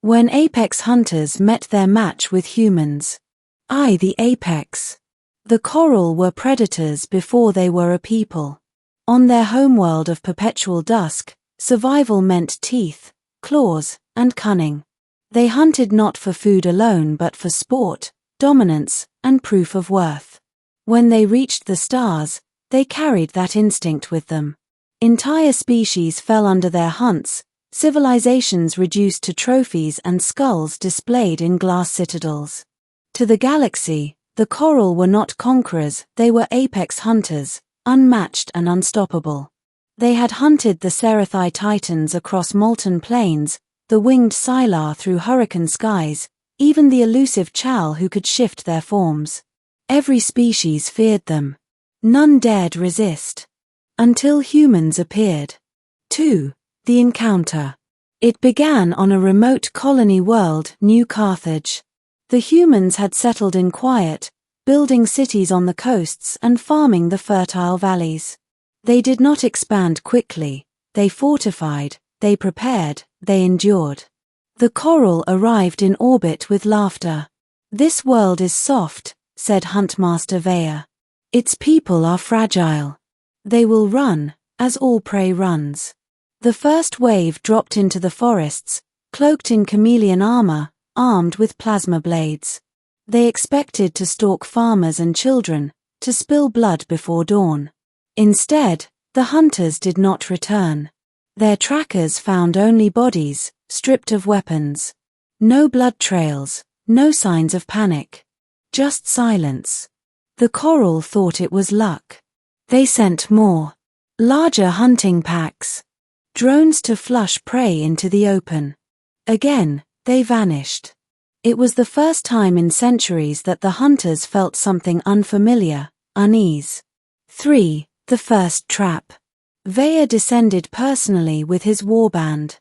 When apex hunters met their match with humans. The apex. The Koruul were predators before they were a people. On their homeworld of perpetual dusk, survival meant teeth, claws, and cunning. They hunted not for food alone but for sport, dominance, and proof of worth. When they reached the stars, they carried that instinct with them. Entire species fell under their hunts, civilizations reduced to trophies and skulls displayed in glass citadels. To the galaxy, the Koruul were not conquerors, they were apex hunters, unmatched and unstoppable. They had hunted the Serathi Titans across molten plains, the winged Sylar through hurricane skies, even the elusive Chal who could shift their forms. Every species feared them. None dared resist. Until humans appeared. 2. The encounter. It began on a remote colony world, New Carthage. The humans had settled in quiet, building cities on the coasts and farming the fertile valleys. They did not expand quickly, they fortified, they prepared, they endured. The Koruul arrived in orbit with laughter. "This world is soft," said Huntmaster Veya. "Its people are fragile. They will run, as all prey runs." The first wave dropped into the forests, cloaked in chameleon armor, armed with plasma blades. They expected to stalk farmers and children, to spill blood before dawn. Instead, the hunters did not return. Their trackers found only bodies, stripped of weapons. No blood trails, no signs of panic. Just silence. The Koruul thought it was luck. They sent more. Larger hunting packs. Drones to flush prey into the open. Again, they vanished. It was the first time in centuries that the hunters felt something unfamiliar, unease. 3. The first trap. Veya descended personally with his warband.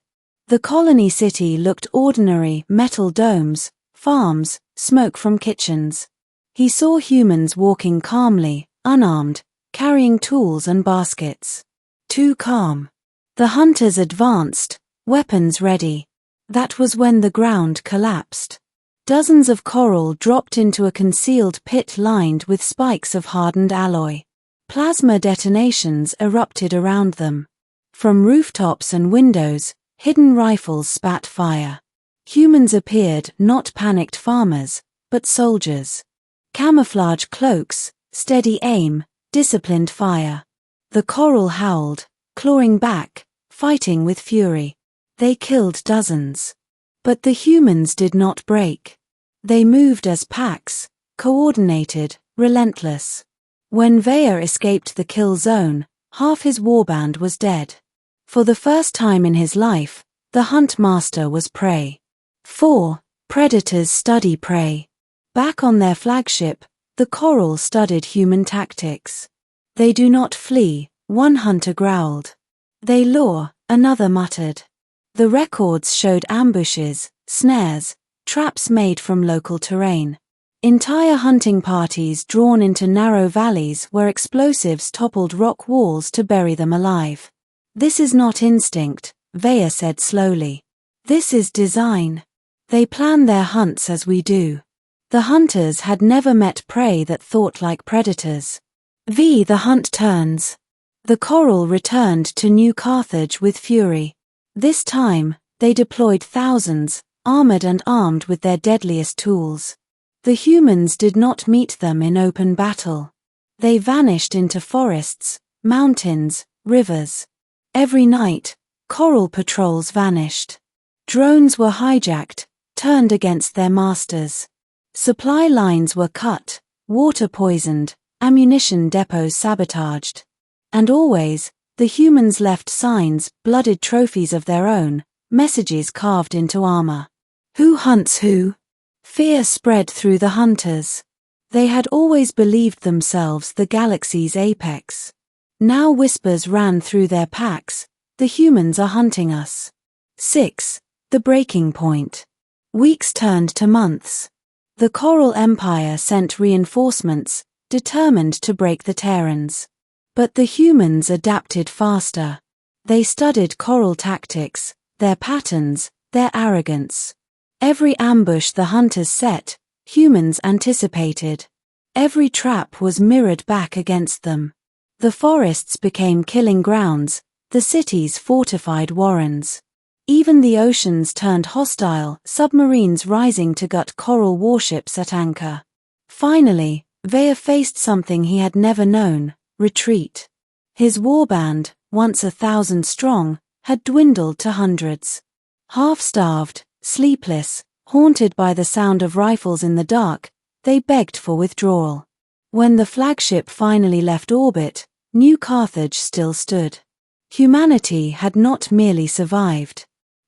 The colony city looked ordinary: metal domes, farms, smoke from kitchens. He saw humans walking calmly, unarmed, carrying tools and baskets. Too calm. The hunters advanced, weapons ready. That was when the ground collapsed. Dozens of Koruul dropped into a concealed pit lined with spikes of hardened alloy. Plasma detonations erupted around them. From rooftops and windows, hidden rifles spat fire. Humans appeared, not panicked farmers, but soldiers. Camouflage cloaks, steady aim, disciplined fire. The Koruul howled, clawing back, fighting with fury. They killed dozens. But the humans did not break. They moved as packs, coordinated, relentless. When Veya escaped the kill zone, half his warband was dead. For the first time in his life, the Huntmaster was prey. 4. Predators study prey. Back on their flagship, the Koruul studied human tactics. They do not flee, one hunter growled. They lure, another muttered. The records showed ambushes, snares, traps made from local terrain. Entire hunting parties drawn into narrow valleys where explosives toppled rock walls to bury them alive. "This is not instinct," Veya said slowly. "This is design. They plan their hunts as we do." The hunters had never met prey that thought like predators. The hunt turns. The Koruul returned to New Carthage with fury. This time, they deployed thousands, armored and armed with their deadliest tools. The humans did not meet them in open battle. They vanished into forests, mountains, rivers. Every night, Koruul patrols vanished. Drones were hijacked, turned against their masters. Supply lines were cut, water poisoned, ammunition depots sabotaged. And always, the humans left signs, blooded trophies of their own, messages carved into armor. Who hunts who? Fear spread through the hunters. They had always believed themselves the galaxy's apex. Now whispers ran through their packs, the humans are hunting us. 6. The breaking point. Weeks turned to months. The Koruul Empire sent reinforcements, determined to break the Terrans. But the humans adapted faster. They studied Koruul tactics, their patterns, their arrogance. Every ambush the hunters set, humans anticipated. Every trap was mirrored back against them. The forests became killing grounds, the cities fortified warrens. Even the oceans turned hostile, submarines rising to gut Koruul warships at anchor. Finally, Vaya faced something he had never known: retreat. His warband, once 1,000 strong, had dwindled to hundreds. Half-starved, sleepless, haunted by the sound of rifles in the dark, they begged for withdrawal. When the flagship finally left orbit, New Carthage still stood. Humanity had not merely survived.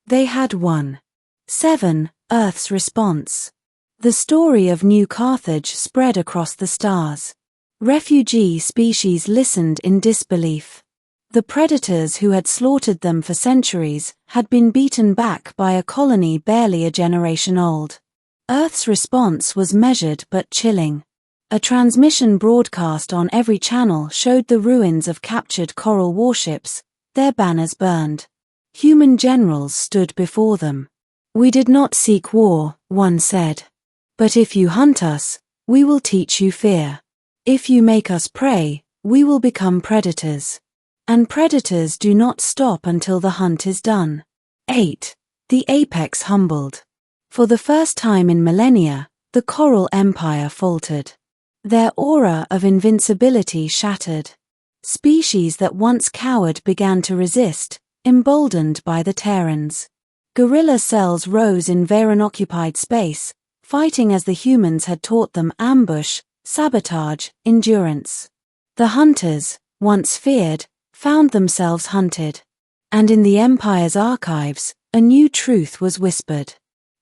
They had won. 7. Earth's response. The story of New Carthage spread across the stars. Refugee species listened in disbelief. The predators who had slaughtered them for centuries had been beaten back by a colony barely a generation old. Earth's response was measured but chilling. A transmission broadcast on every channel showed the ruins of captured Koruul warships, their banners burned. Human generals stood before them. "We did not seek war," one said. "But if you hunt us, we will teach you fear. If you make us prey, we will become predators. And predators do not stop until the hunt is done." 8. The apex humbled. For the first time in millennia, the Koruul Empire faltered. Their aura of invincibility shattered. Species that once cowered began to resist, emboldened by the Terrans. Guerrilla cells rose in Veyron-occupied space, fighting as the humans had taught them: ambush, sabotage, endurance. The hunters, once feared, found themselves hunted. And in the Empire's archives, a new truth was whispered.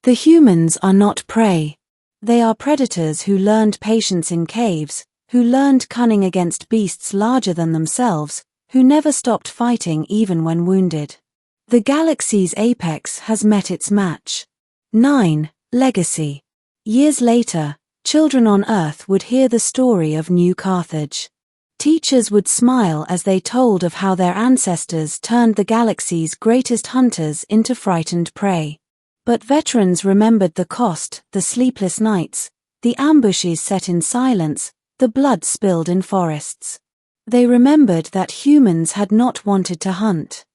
The humans are not prey. They are predators who learned patience in caves, who learned cunning against beasts larger than themselves, who never stopped fighting even when wounded. The galaxy's apex has met its match. 9. Legacy. Years later, children on Earth would hear the story of New Carthage. Teachers would smile as they told of how their ancestors turned the galaxy's greatest hunters into frightened prey. But veterans remembered the cost: the sleepless nights, the ambushes set in silence, the blood spilled in forests. They remembered that humans had not wanted to hunt.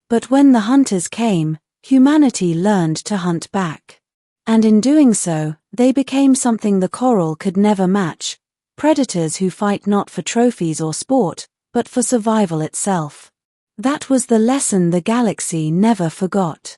But when the hunters came, humanity learned to hunt back. And in doing so, they became something the Koruul could never match: predators who fight not for trophies or sport, but for survival itself. That was the lesson the galaxy never forgot.